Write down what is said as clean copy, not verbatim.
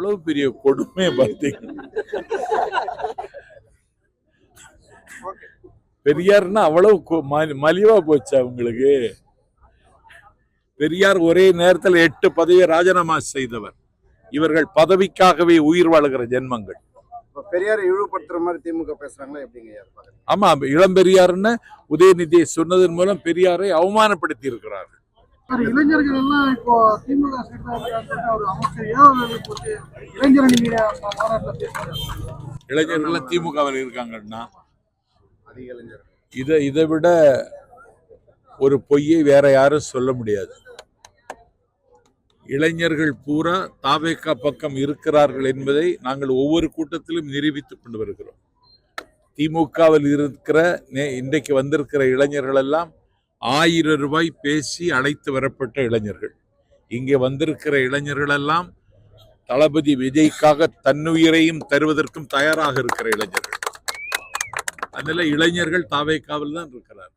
எவ்வளவு பெரிய கொடுமை பார்த்தீங்க. பெரியார்னா அவ்வளவு மலிவா போச்சு அவங்களுக்கு. பெரியார் ஒரே நேரத்தில் 8 பதவியை ராஜினாமா செய்தவர். இவர்கள் பதவிக்காகவே உயிர் வாழுகிற ஜென்மங்கள். பெரியாரை இழிவுபடுத்துற மாதிரி திமுக பேசுறாங்களா எப்படிங்க? ஆமா, இளம் பெரியார்னு உதயநிதியை சொன்னதன் மூலம் பெரியாரை அவமானப்படுத்தி இருக்கிறார்கள். இளைஞர்கள் எல்லாம் இப்போ திமுக இளைஞர்கள் திமுகவில் இருக்காங்கன்னா அதிக இதை விட ஒரு பொய்யை வேற யாரும் சொல்ல முடியாது. இளைஞர்கள் பூரா தாவேகா பக்கம் இருக்கிறார்கள் என்பதை நாங்கள் ஒவ்வொரு கூட்டத்திலும் நிரூபித்துக் கொண்டு வருகிறோம். திமுகவில் இருக்கிற இன்றைக்கு வந்திருக்கிற இளைஞர்கள் எல்லாம் 1000 ரூபாய் பேசி அழைத்து வரப்பட்ட இளைஞர்கள். இங்கே வந்திருக்கிற இளைஞர்கள் எல்லாம் தளபதி விஜய்க்காக தன்னுயிரையும் தருவதற்கும் தயாராக இருக்கிற இளைஞர்கள். அதனால இளைஞர்கள் தாவேகாவில் தான் இருக்கிறார்.